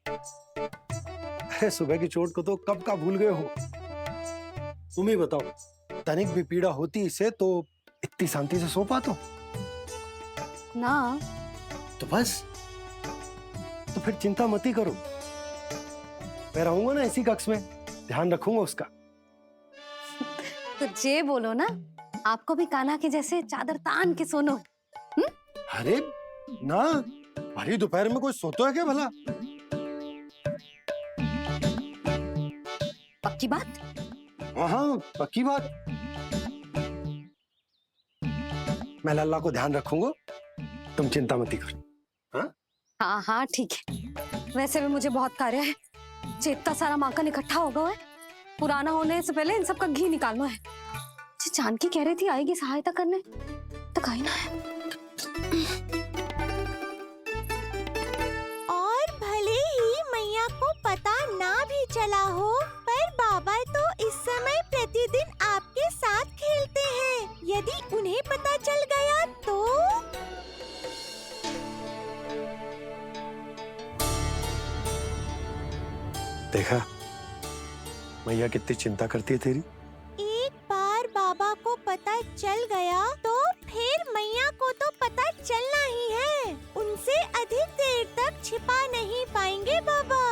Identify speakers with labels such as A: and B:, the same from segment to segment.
A: अरे सुबह की चोट को तो कब का भूल गए हो। तुम ही बताओ, तनिक भी पीड़ा होती इससे तो इतनी शांति से सो पाते हो
B: ना?
A: तो बस, तो फिर चिंता मत ही करो। मैं रहूंगा ना इसी कक्ष में, ध्यान रखूंगा उसका।
B: तो जे बोलो ना, आपको भी कान्हा के जैसे चादर तान के सोनो।
A: अरे ना, भरी दोपहर में कोई सोता है क्या भला?
B: पक्की बात?
A: हाँ, पक्की बात। मैं लल्ला को ध्यान रखूंगा, तुम चिंता मत ही करो। हाँ
B: हाँ हाँ ठीक है। वैसे भी मुझे बहुत कार्य है। इतना सारा माखन इकट्ठा होगा है, पुराना होने से पहले इन सब का घी निकालना है। जानकी कह रही थी आएगी सहायता करने, तो कहीं ना है।
C: और भले ही मैया को पता ना भी चला हो, पर बाबा तो इस समय प्रतिदिन आपके साथ खेलते हैं। यदि उन्हें पता चल गया तो?
A: देखा मैया कितनी चिंता करती है तेरी।
C: एक बार बाबा को पता चल गया तो फिर मैया को तो पता चलना ही है। उनसे अधिक देर तक छिपा नहीं पाएंगे बाबा।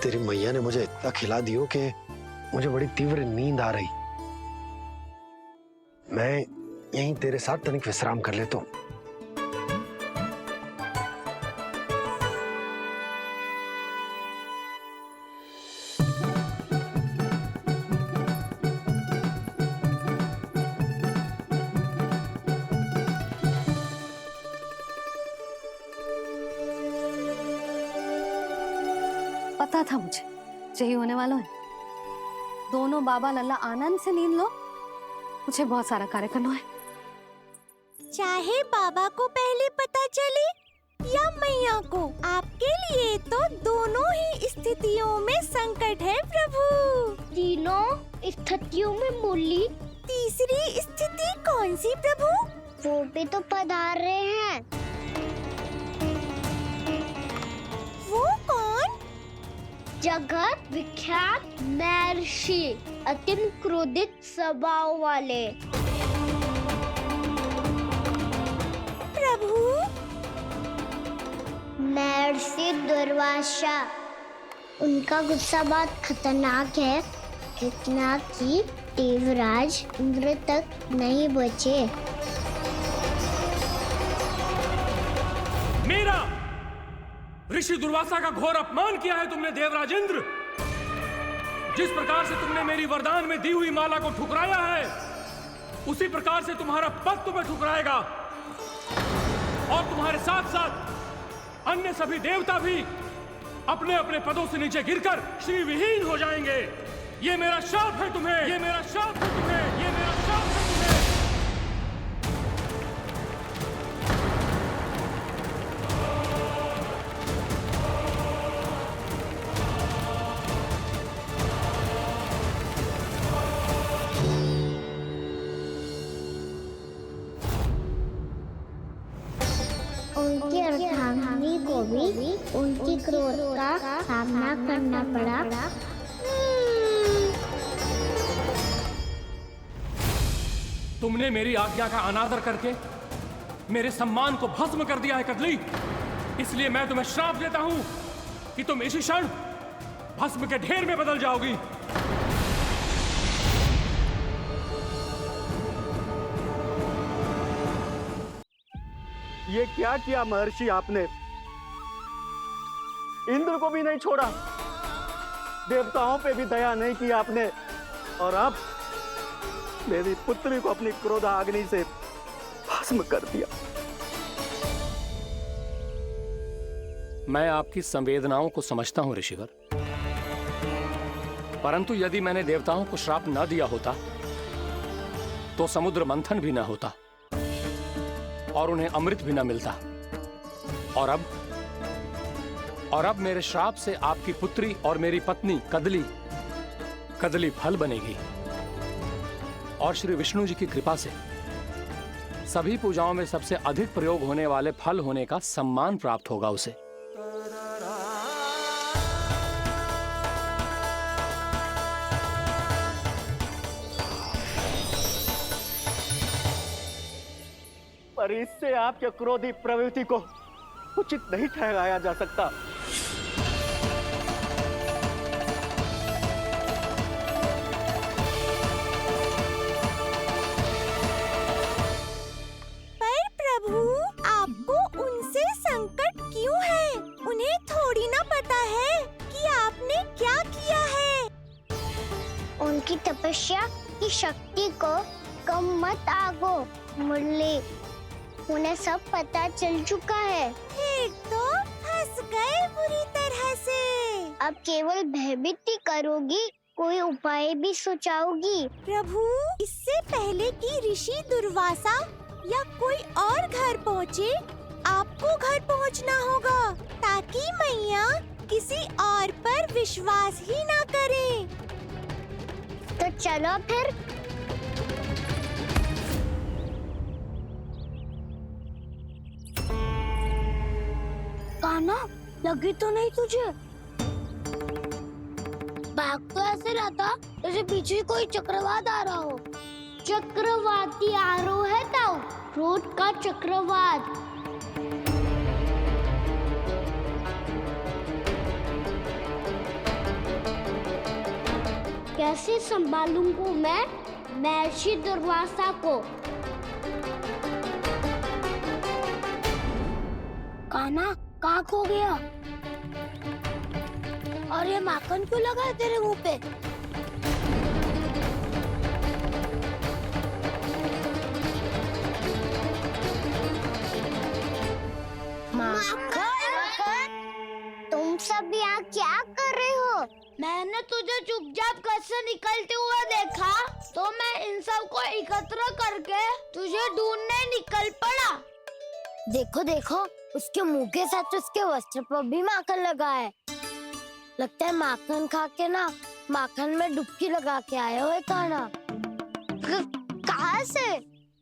A: तेरी मैया ने मुझे इतना खिला दियो कि मुझे बड़ी तीव्र नींद आ रही। मैं यहीं तेरे साथ तनिक विश्राम कर लेता हूँ।
B: पता था मुझे यही होने वाला है। दोनों बाबा लल्ला आनंद से नींद लो, मुझे बहुत सारा कार्य करना है।
C: चाहे बाबा को पहले पता चले या मैया को, आपके लिए तो दोनों ही स्थितियों में संकट है प्रभु।
D: तीनों स्थितियों में बोली,
C: तीसरी स्थिति कौन सी प्रभु?
D: वो भी तो पधार रहे हैं।
C: वो कौन?
D: जगत विख्यात महर्षि, अत्यंत क्रोधित स्वभाव वाले।
C: प्रभु?
D: महर्षि दुर्वासा। उनका गुस्सा बहुत खतरनाक है, इतना कि देवराज इंद्र तक नहीं बचे।
E: मेरा ऋषि दुर्वासा का घोर अपमान किया है तुमने देवराज इंद्र। जिस प्रकार से तुमने मेरी वरदान में दी हुई माला को ठुकराया है, उसी प्रकार से तुम्हारा पद तुम्हें ठुकराएगा, और तुम्हारे साथ साथ अन्य सभी देवता भी अपने अपने पदों से नीचे गिरकर श्री विहीन हो जाएंगे। ये मेरा शाप है तुम्हें, ये मेरा शाप है तुम्हें, ये मेरा शाप है तुम्हें।
D: उनकी अर्धांगिनी को भी उनकी क्रोध का सामना करना पड़ा।
E: तुमने मेरी आज्ञा का अनादर करके मेरे सम्मान को भस्म कर दिया है कदली। इसलिए मैं तुम्हें श्राप देता हूं कि तुम इसी क्षण भस्म के ढेर में बदल जाओगी।
F: ये क्या किया महर्षि आपने? इंद्र को भी नहीं छोड़ा, देवताओं पे भी दया नहीं की आपने, और अब मेरी पुत्री को अपनी क्रोधाग्नि से भस्म कर दिया।
E: मैं आपकी संवेदनाओं को समझता हूं ऋषिवर, परंतु यदि मैंने देवताओं को श्राप न दिया होता तो समुद्र मंथन भी न होता और उन्हें अमृत भी न मिलता। और अब मेरे श्राप से आपकी पुत्री और मेरी पत्नी कदली कदली फल बनेगी और श्री विष्णु जी की कृपा से सभी पूजाओं में सबसे अधिक प्रयोग होने वाले फल होने का सम्मान प्राप्त होगा उसे।
F: पर इससे आपके क्रोधी प्रवृत्ति को उचित नहीं ठहराया जा सकता।
C: पर प्रभु, आपको उनसे संकट क्यों है? उन्हें थोड़ी ना पता है कि आपने क्या किया है।
D: उनकी तपस्या की शक्ति को कम मत आगो मुरली, उन्हें सब पता चल चुका है।
C: फिर तो फंस गए बुरी तरह से।
D: अब केवल भयभीत ही करोगी, कोई उपाय भी सोचाओगी?
C: प्रभु, इससे पहले कि ऋषि दुर्वासा या कोई और घर पहुँचे, आपको घर पहुँचना होगा ताकि मैया किसी और पर विश्वास ही ना करे।
D: तो चलो फिर।
G: कान्हा, लगी तो नहीं तुझे? बैग तो ऐसे रहता जैसे पीछे कोई चक्रवात आ रहा हो।
D: चक्रवाती आरो है ताऊ, रोड का चक्रवात। कैसे संभालूंगा मैं महर्षि दुर्वासा को?
G: कान्हा, कहाँ खो गया? और ये माखन क्यों लगा है तेरे मुंह पे?
D: तुम सब यहाँ क्या कर रहे हो?
G: मैंने तुझे चुपचाप घर से निकलते हुए देखा, तो मैं इन सब को एकत्र करके तुझे ढूंढने निकल पड़ा। देखो देखो, उसके मुंह के साथ उसके वस्त्र पर भी माखन लगा है। लगता है माखन खा के ना माखन में डुबकी लगा के आए हो कान्हा।
D: कहाँ से?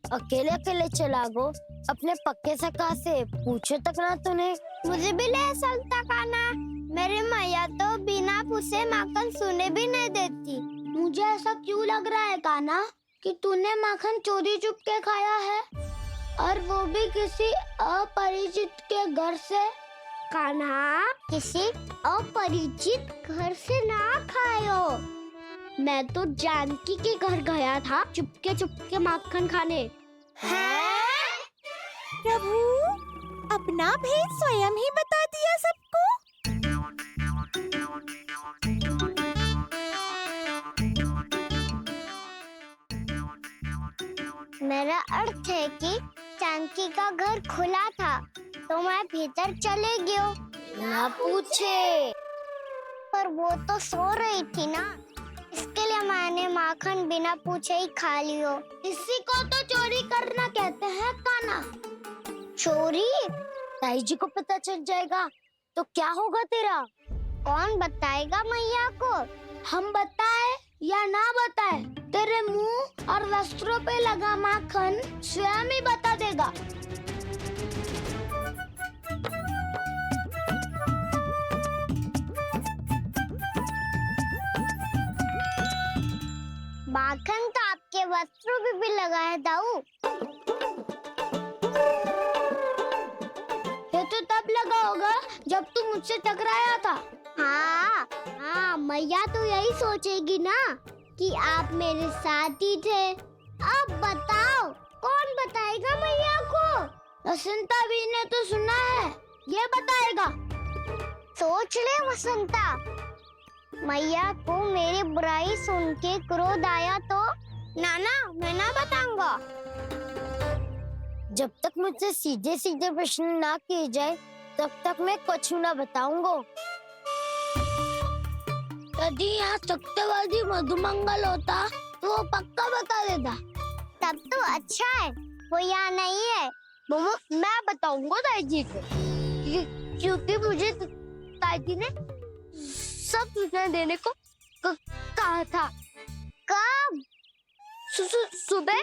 G: अकेले अकेले चला गो, अपने पक्के सका से पूछे तक ना तूने।
D: मुझे भी ले चलता कान्हा, मेरी मैया तो बिना पूछे माखन सुने भी नहीं देती।
G: मुझे ऐसा क्यों लग रहा है कान्हा कि तूने माखन चोरी चुप के खाया है, और वो भी किसी अपरिचित के घर से।
D: कान्हा, किसी अपरिचित घर से ना खायो। मैं तो जानकी के घर गया था चुपके माखन खाने।
G: हैं?
C: प्रभु, अपना भेद स्वयं ही बता दिया सबको।
D: मेरा अर्थ है कि जानकी का घर खुला था, तो मैं भीतर चले गयो।
G: ना पूछे।
D: पर वो तो सो रही थी ना, इसके लिए मैंने माखन बिना पूछे ही खा लियो।
G: इसी को तो चोरी करना कहते हैं कान्हा।
D: चोरी?
G: ताई जी को पता चल जाएगा तो क्या होगा तेरा?
D: कौन बताएगा मैया को?
G: हम बताए या ना बताए, तेरे मुंह और वस्त्रों पे लगा माखन स्वयं ही बता देगा।
D: माखन तो आपके वस्त्रों पे भी लगा है दाऊ।
G: ये तो तब लगा होगा जब तू मुझसे टकराया था।
D: हाँ, मैया तो यही सोचेगी ना कि आप मेरे साथ ही थे। अब बताओ, कौन बताएगा मैया को?
G: वसंता भी ने तो सुना है, ये बताएगा।
D: सोच ले वसंता, मैया को मेरी बुराई सुन के क्रोध आया तो नाना मैं ना बताऊंगा।
G: जब तक मुझसे सीधे सीधे प्रश्न ना किए जाए तब तक मैं कुछ ना बताऊंगा। यदि यहाँ सत्यवादी मधुमंगल होता तो वो पक्का बता देता।
D: तब तो अच्छा है वो यहाँ नहीं है।
G: मैं बताऊंगा ताई जी को, क्योंकि मुझे ताई जी ने सब सूचना देने को कहा था।
D: कब?
G: सुबह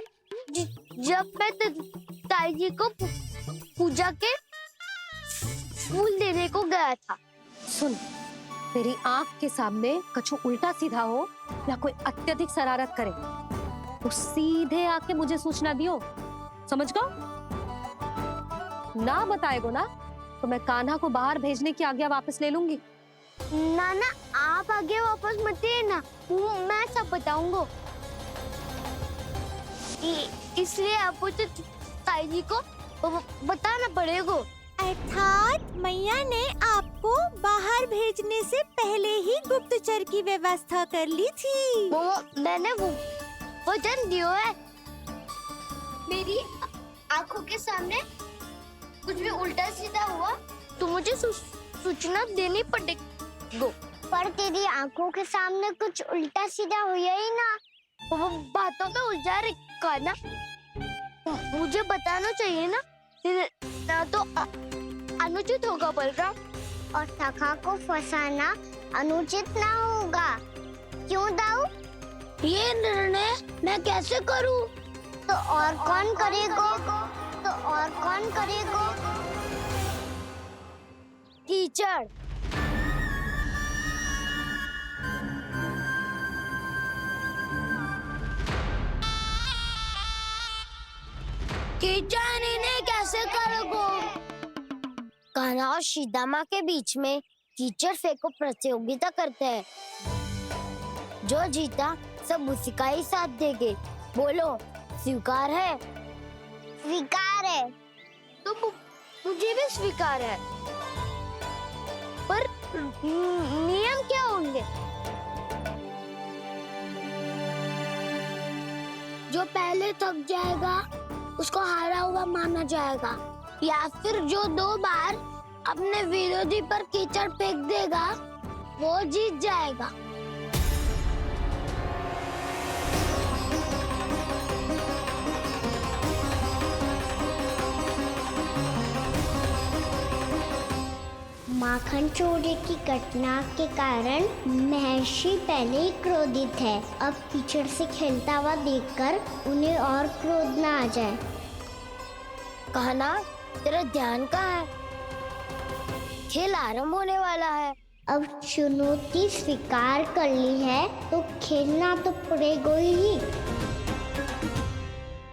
G: जब मैं ताई जी को पूजा के फूल देने को गया था।
B: सुन, तेरी आंख के सामने कछु उल्टा सीधा हो या कोई अत्यधिक शरारत करे तो सीधे आके मुझे सूचना दियो, समझ गो? ना बताएगो ना तो मैं कान्हा को बाहर भेजने की आज्ञा वापस ले लूंगी।
G: नाना आप आगे वापस मत दिए ना, मैं सब बताऊंगा। इसलिए आपको तो ताई जी को बताना पड़ेगा।
C: अर्थात मैया ने आपको बाहर भेजने से पहले ही गुप्तचर की व्यवस्था कर ली थी।
G: वो मैंने वो वचन दियो है। मेरी आंखों के सामने कुछ भी उल्टा सीधा हुआ तो मुझे सूचना देनी पड़ेगी।
D: पर तेरी आंखों के सामने कुछ उल्टा सीधा हुआ ही ना।
G: वो बातों में उलझा रखा ना, मुझे बताना चाहिए ना तो अनुचित होगा बलराम।
D: और सखा को फंसाना अनुचित ना होगा, क्यों दाऊ?
G: ये निर्णय मैं कैसे करूं?
D: तो और कौन करेगा?
G: कीचड़। कीचड़ इन्हें कैसे करोगे? कान्हा और सीता माँ के बीच में कीचड़ फेंको प्रतियोगिता करते हैं। जो जीता सब उसी का ही साथ देंगे। बोलो स्वीकार है?
D: स्वीकार है।
G: तो मुझे भी स्वीकार है, पर नियम क्या होंगे? जो पहले थक जाएगा उसको हारा हुआ माना जाएगा, या फिर जो 2 बार अपने विरोधी पर कीचड़ फेंक देगा वो जीत जाएगा।
D: माखन चोरी की घटना के कारण महर्षि पहले ही क्रोधित है। अब कीचड़ से खेलता हुआ देखकर उन्हें और क्रोध न आ जाए।
G: कान्हा तेरा ध्यान कहाँ है? खेल आरंभ होने वाला है।
D: अब चुनौती स्वीकार कर ली है तो खेलना तो पड़ेगा ही।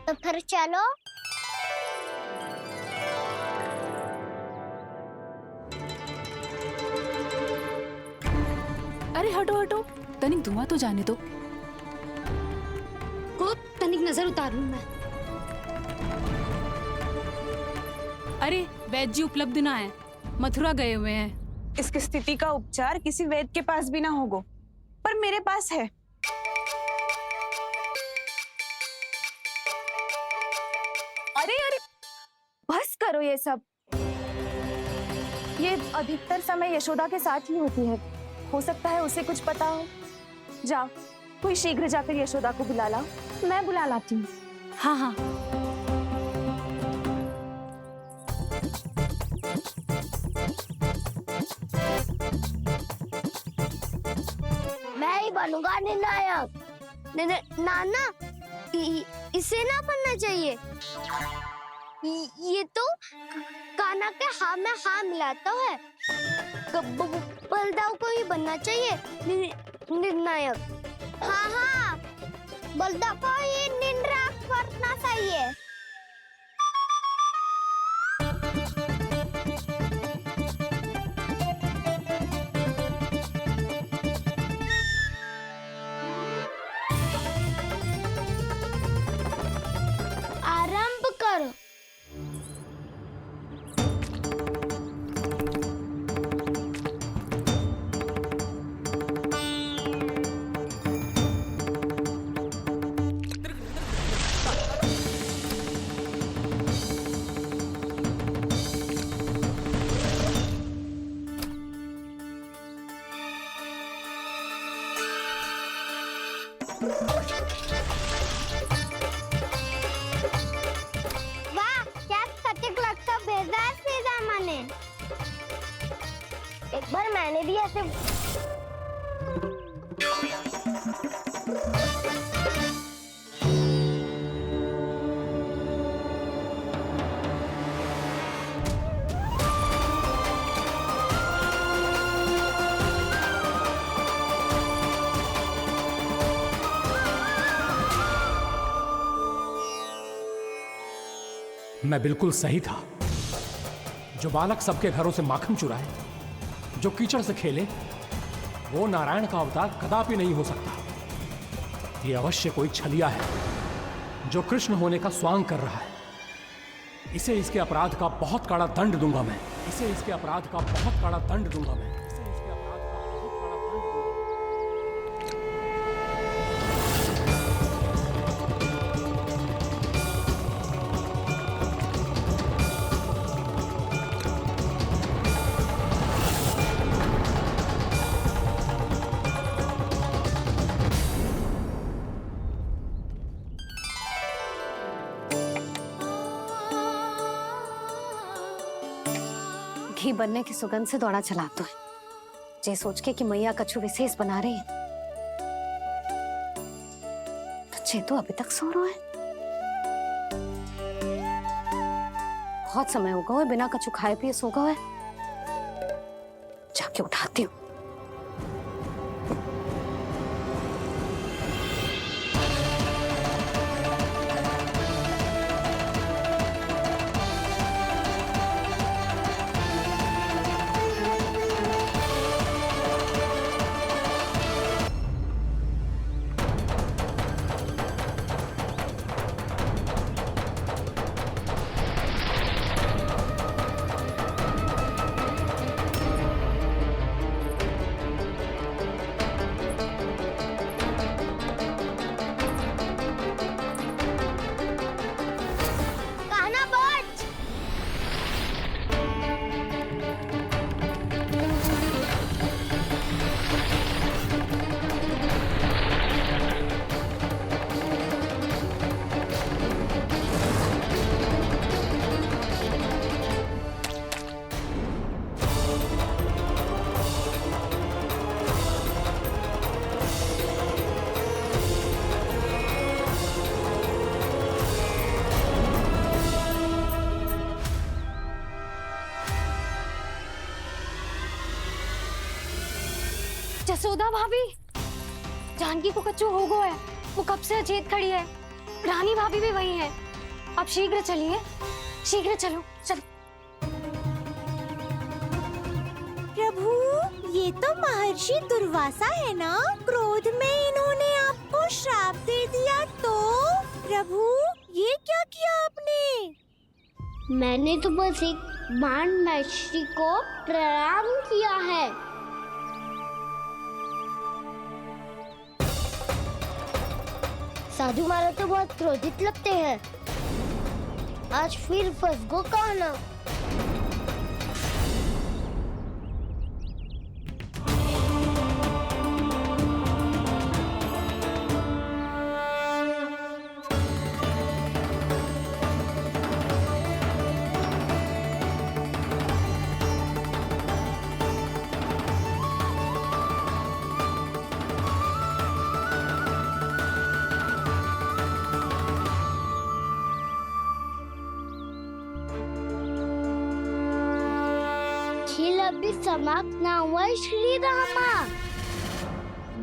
D: तो फिर चलो।
H: अरे हटो हटो, तनिक धुआं तो जाने दो।
B: को तनिक नजर उतार लूं मैं।
H: अरे वैद्य जी उपलब्ध ना है, मथुरा गए हुए हैं।
I: इसकी स्थिति का उपचार किसी वैद्य के पास भी ना होगा, पर मेरे पास है। अरे अरे बस करो ये सब। ये अधिकतर समय यशोदा के साथ ही होती है। हो सकता है उसे कुछ पता हो। जाओ, कोई शीघ्र जाकर यशोदा को बुला लाओ। मैं बुला लाती हूँ।
H: हाँ हाँ।
G: मैं ही बनूंगा निर्णायक। नाना इसे ना बनना चाहिए। ये तो कान्हा के हाँ में हाँ मिलाता है। बलदाव को ही बनना चाहिए निर्णायक।
D: हाँ, बलदा को ही निर्णायक बनना चाहिए।
G: आरंभ करो।
D: वाह, क्या सटीक लगता भेजा है सीधा मैंने।
G: एक बार मैंने भी ऐसे
E: मैं बिल्कुल सही था। जो बालक सबके घरों से माखन चुराए, जो कीचड़ से खेले, वो नारायण का अवतार कदापि नहीं हो सकता। ये अवश्य कोई छलिया है जो कृष्ण होने का स्वांग कर रहा है। इसे इसके अपराध का बहुत कड़ा दंड दूंगा मैं। इसे इसके अपराध का बहुत कड़ा दंड दूंगा मैं। इसे इसके अपराध का बहुत कड़ा दंड दूंगा।
B: घी बनने की सुगंध से दौड़ा चला तो है, जे सोच के कि मैया कछु विशेष बना रही है। बच्चे तो अभी तक सो रहे हैं। बहुत समय हो गया है बिना कछु खाए पिए सो गए। जाके उठाती हूँ। जसोदा भाभी, जानकी को कच्चू हो गया है। वो कब से अचेत खड़ी है। रानी भाभी भी वही है। आप शीघ्र चलिए, शीघ्र चलो चलो।
C: प्रभु, ये तो महर्षि दुर्वासा है ना? क्रोध में इन्होंने आपको श्राप दे दिया तो? प्रभु, ये क्या किया आपने?
D: मैंने तो बस एक बाण महर्षि को प्रणाम किया है। साधु महाराज तो बहुत क्रोधित लगते हैं। आज फिर फंस गो कहना। खेल अभी समाप्त ना हुआ है श्री रामा।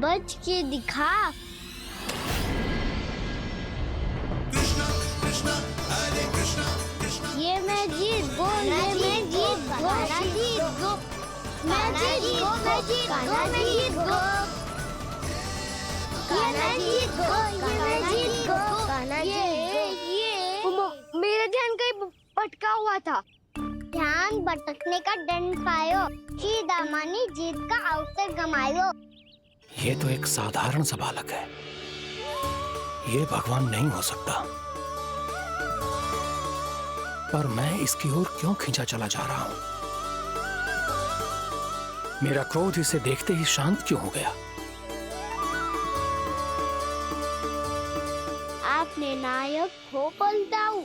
D: बच के दिखा। ये मैं जीत गो, ये मैं जीत गो, मैं जीत गो, मैं जीत गो, मैं जीत गो, मैं जीत गो, ये मैं जीत गो, ये मैं जीत गो, ये मेरा ध्यान कहीं भटका हुआ था। ध्यान भटकने का दंड पायो, श्री दामानी जीत का अवसर गमायो।
E: ये तो एक साधारण सा बालक है। ये भगवान नहीं हो सकता। पर मैं इसकी ओर क्यों खींचा चला जा रहा हूं? मेरा क्रोध इसे देखते ही शांत क्यों हो गया?
D: आपने नायक हो बलदाऊ।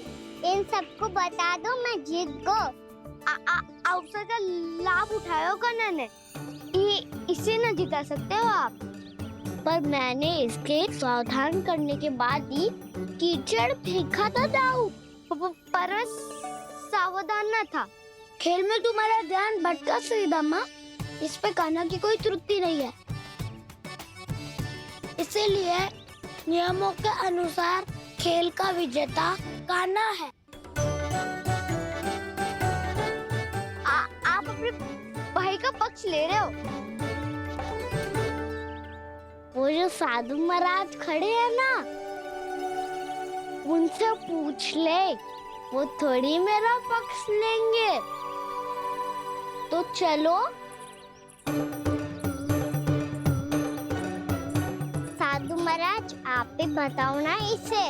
D: इन सबको बता दो मैं जीत गो। अवसर का लाभ उठायो कन्या ने। इसे न जिता सकते हो आप। पर मैंने इसके सावधान करने के बाद ही कीचड़ फेंका था दाऊ। पर मैं सावधान न था। खेल में तुम्हारा ध्यान भटका श्रीदामा। इस पे कान्हा की कोई त्रुटि नहीं है। इसीलिए नियमों के अनुसार खेल का विजेता कान्हा है। अपने भाई का पक्ष ले रहे हो। वो जो साधु महाराज खड़े हैं ना, उनसे पूछ ले, वो थोड़ी मेरा पक्ष लेंगे। तो चलो। साधु महाराज, आप भी बताओ ना इसे,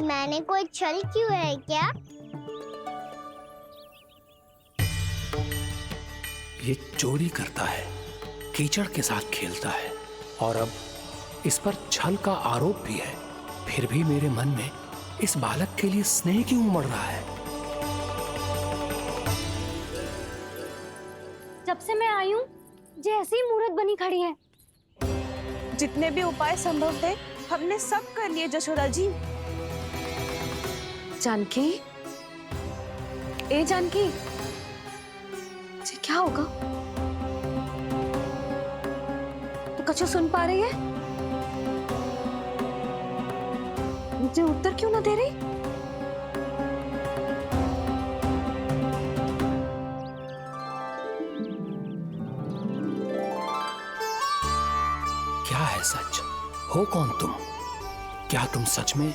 D: मैंने कोई छल क्यों है क्या?
E: ये चोरी करता है, कीचड़ के साथ खेलता है और अब इस पर छल का आरोप भी है। फिर भी मेरे मन में इस बालक के लिए स्नेह क्यों उमड़ रहा है?
B: जब से मैं आई हूँ जैसे ही मूर्त बनी खड़ी है।
I: जितने भी उपाय संभव थे हमने सब कर लिए जशोदा जी।
B: जानकी, ए जानकी, ये क्या होगा? तो कछु सुन पा रही है? मुझे उत्तर क्यों ना दे रही?
E: क्या है सच? हो कौन तुम? क्या तुम सच में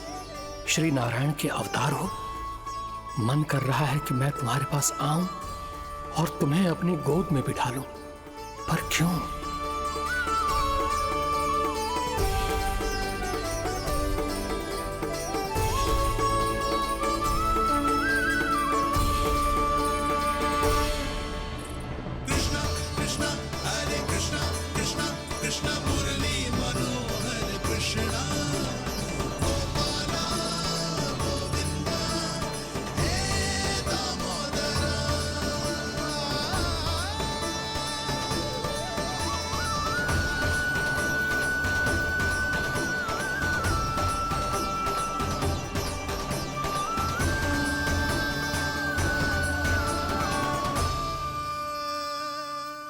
E: श्री नारायण के अवतार हो? मन कर रहा है कि मैं तुम्हारे पास आऊं और तुम्हें अपनी गोद में बिठा लूं, पर क्यों?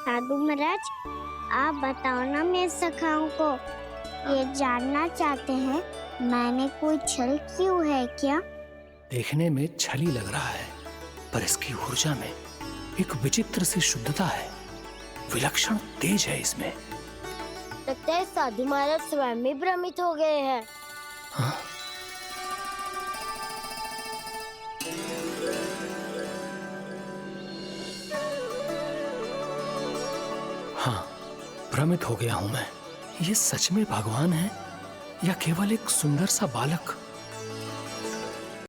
D: साधु महाराज, आप बताओ ना मेरे सखाओं को, ये जानना चाहते हैं मैंने कोई छल क्यों है क्या?
E: देखने में छली लग रहा है, पर इसकी ऊर्जा में एक विचित्र सी शुद्धता है, विलक्षण तेज है इसमें।
D: लगता है साधु महाराज स्वयं भी भ्रमित हो गए हैं।
E: हाँ? हाँ, भ्रमित हो गया हूं मैं। ये सच में भगवान है या केवल एक सुंदर सा बालक?